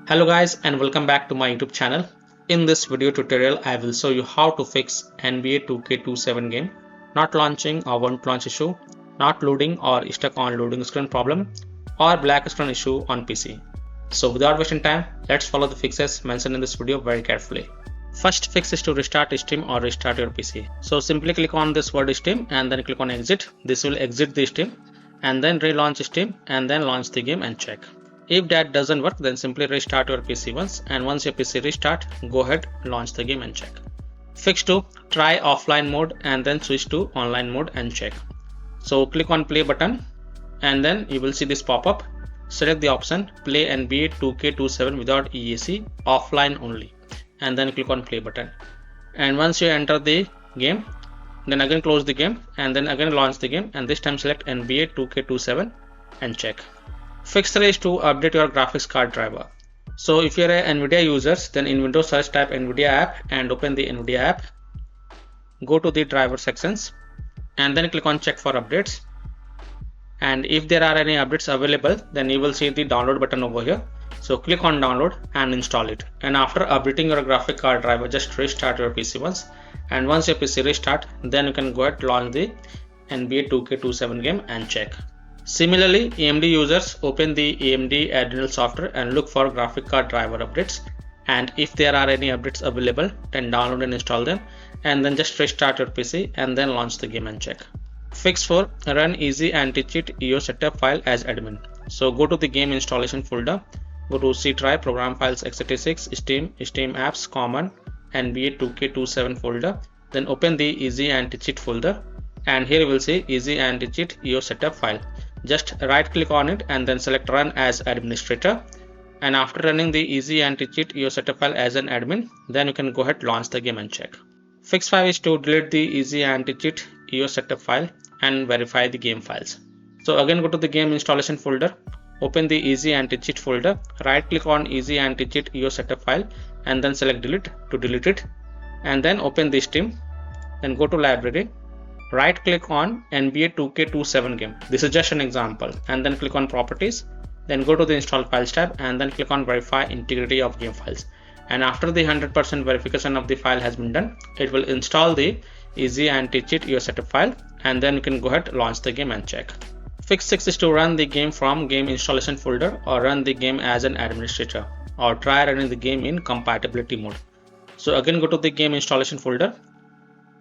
Hello guys and welcome back to my YouTube channel. In this video tutorial I will show you how to fix NBA 2K27 game not launching or won't launch issue, not loading or stuck on loading screen problem, or black screen issue on PC. So without wasting time, let's follow the fixes mentioned in this video very carefully. First fix is to restart Steam or restart your PC. So simply click on this word Steam and then click on exit. This will exit the Steam and then relaunch Steam and then launch the game and check. If that doesn't work, then simply restart your PC once, and once your PC restart, go ahead, launch the game and check. Fix 2, try offline mode and then switch to online mode and check. So click on play button and then you will see this pop up. Select the option play NBA 2K27 without EAC offline only and then click on play button. And once you enter the game, then again close the game and then again launch the game, and this time select NBA 2K27 and check. Fix 3 is to update your graphics card driver. So if you are an NVIDIA user, then in Windows search type NVIDIA app and open the NVIDIA app. Go to the driver sections and then click on check for updates. And if there are any updates available, then you will see the download button over here. So click on download and install it. And after updating your graphic card driver, just restart your PC once. And once your PC restart, then you can go ahead launch the NBA 2K27 game and check. Similarly, AMD users open the AMD Adrenal software and look for graphic card driver updates, and if there are any updates available, then download and install them and then just restart your PC and then launch the game and check. Fix 4, run easy anti-cheat EO setup file as admin. So go to the game installation folder, go to C drive, program files x86, Steam apps, common, NBA 2K27 folder, then open the easy anti-cheat folder, and here you will see easy anti-cheat EO setup file. Just right click on it and then select run as administrator, and after running the easy anti-cheat EO setup file as an admin, then you can go ahead launch the game and check. Fix 5 is to delete the easy anti-cheat EO setup file and verify the game files. So again go to the game installation folder, open the easy anti-cheat folder, right click on easy anti-cheat EO setup file and then select delete to delete it, and then open the Steam, then go to library, right click on NBA 2K27 game. This is just an example, and then click on properties, then go to the install files tab and then click on verify integrity of game files. And after the 100% verification of the file has been done, it will install the easy anti-cheat EO setup file, and then you can go ahead launch the game and check. Fix 6 is to run the game from game installation folder or run the game as an administrator, or try running the game in compatibility mode. So again go to the game installation folder.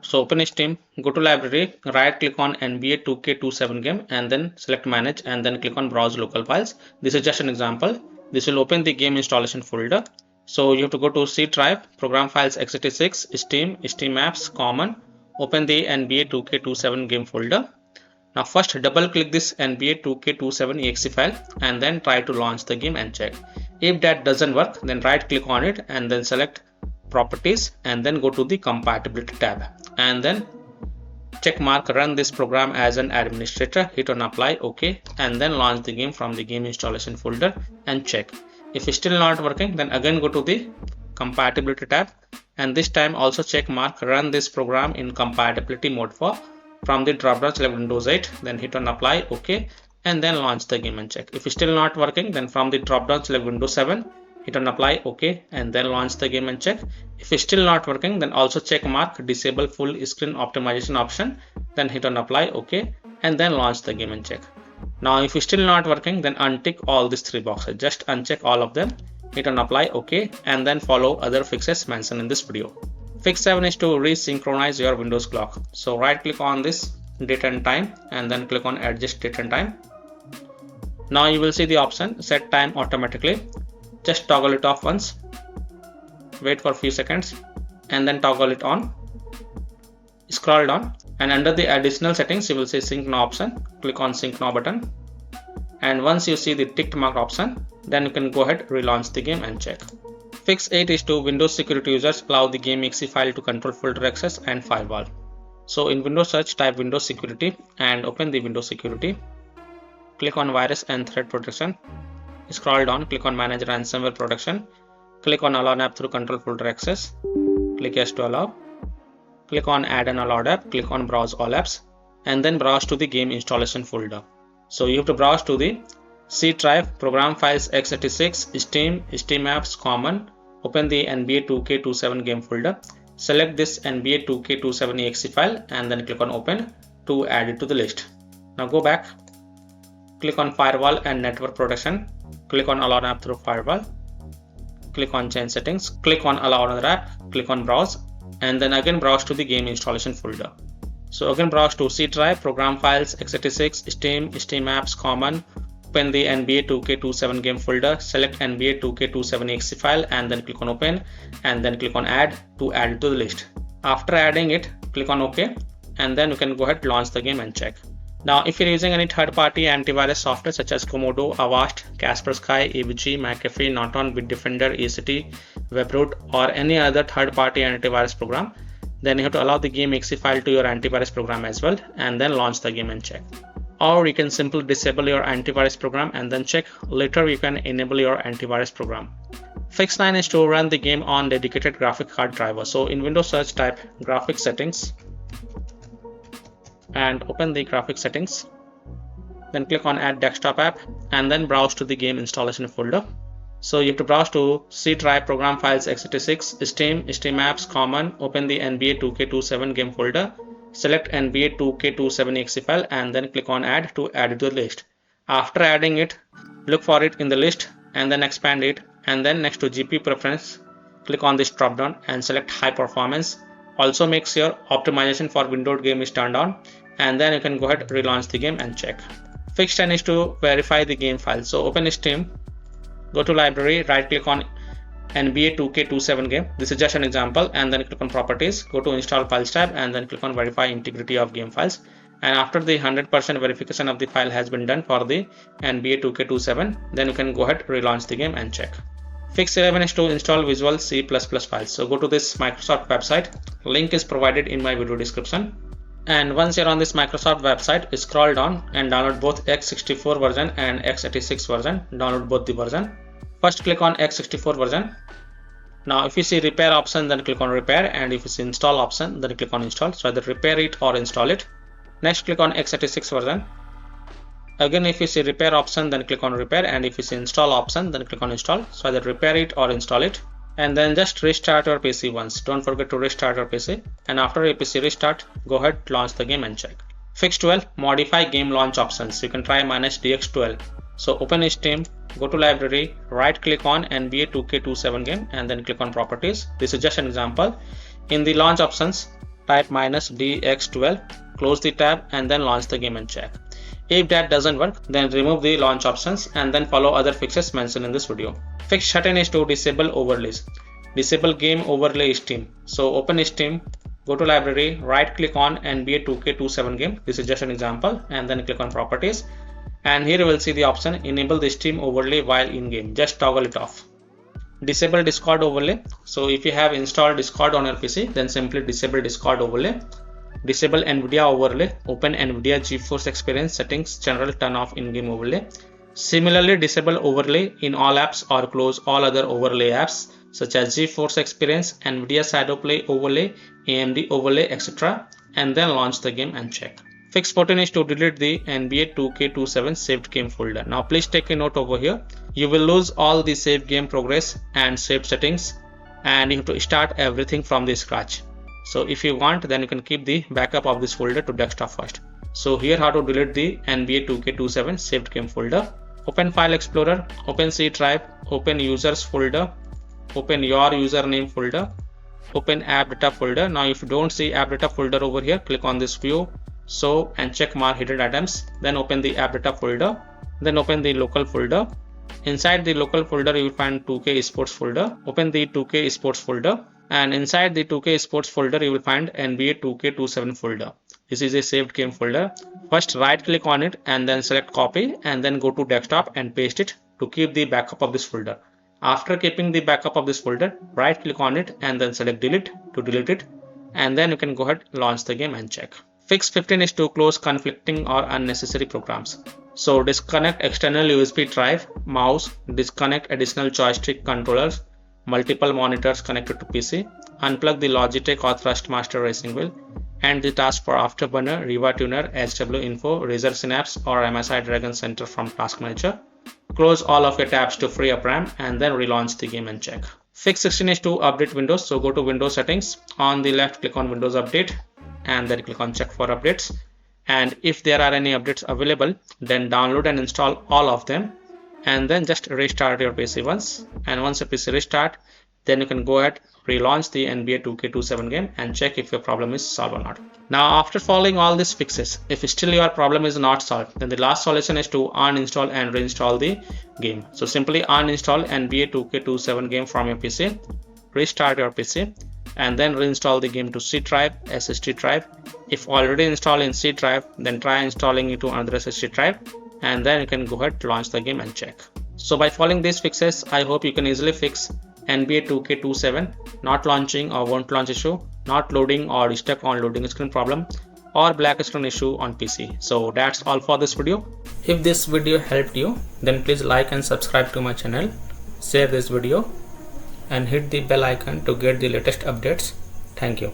So open Steam, go to library, right click on NBA 2K27 game and then select manage and then click on browse local files. This is just an example. This will open the game installation folder. So you have to go to C drive, program files x86, Steam apps, common, open the NBA 2K27 game folder. Now first double click this NBA 2K27 exe file and then try to launch the game and check. If that doesn't work, then right click on it and then select properties and then go to the compatibility tab and then check mark run this program as an administrator, hit on apply, OK, and then launch the game from the game installation folder and check. If it's still not working, then again go to the compatibility tab and this time also check mark run this program in compatibility mode from the drop down select Windows 8, then hit on apply, OK, and then launch the game and check. If it's still not working, then from the drop down select Windows 7, hit on apply, OK, and then launch the game and check. If it's still not working, then also check mark disable full screen optimization option, then hit on apply, OK, and then launch the game and check. Now if it's still not working, then untick all these 3 boxes, just uncheck all of them, hit on apply, OK, and then follow other fixes mentioned in this video. Fix 7 is to resynchronize your Windows clock. So right click on this date and time and then click on adjust date and time. Now you will see the option set time automatically. Just toggle it off once, wait for a few seconds and then toggle it on. Scroll down and under the additional settings you will see sync now option, click on sync now button, and once you see the ticked mark option, then you can go ahead relaunch the game and check. Fix 8 is to Windows security users allow the game exe file to control folder access and firewall. So in Windows search type Windows security and open the Windows security, click on virus and threat protection. Scroll down, click on manage ransomware protection, click on allow app through control folder access, click yes to allow, click on add an allowed app, click on browse all apps and then browse to the game installation folder. So you have to browse to the C drive, program files x86, Steam, Steam apps, common. Open the NBA 2K27 game folder. Select this NBA 2K27 exe file and then click on open to add it to the list. Now go back, click on firewall and network protection. Click on allow app through firewall. Click on change settings. Click on allow another app. Click on browse and then again browse to the game installation folder. So again browse to C drive, program files x86, Steam, Steam apps, common. Open the NBA 2K27 game folder, select NBA 2K27 exe file and then click on open and then click on add to add it to the list. After adding it, click on OK and then you can go ahead, launch the game and check. Now if you're using any third-party antivirus software such as Komodo, Avast, Kaspersky, AVG, McAfee, Norton, Bitdefender, ECT, Webroot or any other third-party antivirus program, then you have to allow the game exe file to your antivirus program as well and then launch the game and check. Or you can simply disable your antivirus program and then check. Later you can enable your antivirus program. Fix 9 is to run the game on dedicated graphic card driver. So in Windows search type graphic settings and open the graphic settings. Then click on add desktop app and then browse to the game installation folder. So you have to browse to C drive, program files x86, Steam, Steam apps, common. Open the NBA 2K27 game folder. Select NBA 2K27 exe file and then click on add to add it to the list. After adding it, look for it in the list and then expand it and then next to GPU preference, click on this drop down and select high performance. Also make sure optimization for windowed game is turned on and then you can go ahead relaunch the game and check. Fix 10 is to verify the game file. So open Steam, go to library, right click on NBA 2K27 game. This is just an example and then click on properties, go to install files tab and then click on verify integrity of game files. And after the 100% verification of the file has been done for the NBA 2K27, then you can go ahead relaunch the game and check. Fix 11 is to install Visual C++ files. So go to this Microsoft website, link is provided in my video description. And once you're on this Microsoft website, scroll down and download both x64 version and x86 version. Download both the version. First click on x64 version. Now if you see repair option, then click on repair, and if you see install option, then click on install. So either repair it or install it. Next click on x86 version. Again if you see repair option, then click on repair, and if you see install option, then click on install. So either repair it or install it. And then just restart your PC once. Don't forget to restart your PC. And after your PC restart, go ahead, launch the game and check. Fix 12, modify game launch options. You can try -DX12. So open Steam, go to library, right click on NBA 2K27 game and then click on properties. This is just an example. In the launch options, type -DX12, close the tab and then launch the game and check. If that doesn't work, then remove the launch options and then follow other fixes mentioned in this video. Fix 13 is to disable overlays. Disable game overlay Steam. So open Steam, go to library, right click on NBA 2K27 game. This is just an example and then click on properties. And here you will see the option enable the Steam overlay while in game. Just toggle it off. Disable Discord overlay. So if you have installed Discord on your PC, then simply disable Discord overlay. Disable NVIDIA overlay. Open NVIDIA GeForce Experience settings, general turn off in-game overlay. Similarly, disable overlay in all apps or close all other overlay apps such as GeForce Experience, NVIDIA Shadowplay overlay, AMD overlay, etc. and then launch the game and check. Fix 14 is to delete the NBA 2K27 saved game folder. Now please take a note over here. You will lose all the saved game progress and saved settings and you have to start everything from the scratch. So if you want, then you can keep the backup of this folder to desktop first. So here how to delete the NBA 2K27 saved game folder. Open File Explorer, open C drive, open Users folder, open your username folder, open App Data folder. Now if you don't see App Data folder over here, click on this view, show and check mark hidden items. Then open the App Data folder, then open the local folder. Inside the local folder you will find 2K Sports folder. Open the 2K Sports folder, and inside the 2K Sports folder you will find NBA 2K27 folder. This is a saved game folder. First right click on it and then select copy and then go to desktop and paste it to keep the backup of this folder. After keeping the backup of this folder, right click on it and then select delete to delete it, and then you can go ahead, launch the game and check. Fix 15 is to close conflicting or unnecessary programs. So disconnect external USB drive, mouse, disconnect additional joystick controllers, multiple monitors connected to PC, unplug the Logitech or Thrustmaster racing wheel, and the task for Afterburner, Riva Tuner, HW Info, Razer Synapse or MSI Dragon Center from Task Manager. Close all of your tabs to free up RAM and then relaunch the game and check. Fix 16 is to update Windows. So go to Windows settings. On the left, click on Windows Update and then click on check for updates. And if there are any updates available, then download and install all of them and then just restart your PC once. And once your PC restart, then you can go ahead, relaunch the NBA 2K27 game and check if your problem is solved or not. Now after following all these fixes, if still your problem is not solved, then the last solution is to uninstall and reinstall the game. So simply uninstall NBA 2K27 game from your PC, restart your PC and then reinstall the game to C drive, SSD drive. If already installed in C drive, then try installing it to another SSD drive and then you can go ahead, launch the game and check. So by following these fixes, I hope you can easily fix NBA 2K27 not launching or won't launch issue, not loading or stuck on loading screen problem, or black screen issue on PC. So that's all for this video. If this video helped you, then please like and subscribe to my channel, share this video and hit the bell icon to get the latest updates. Thank you.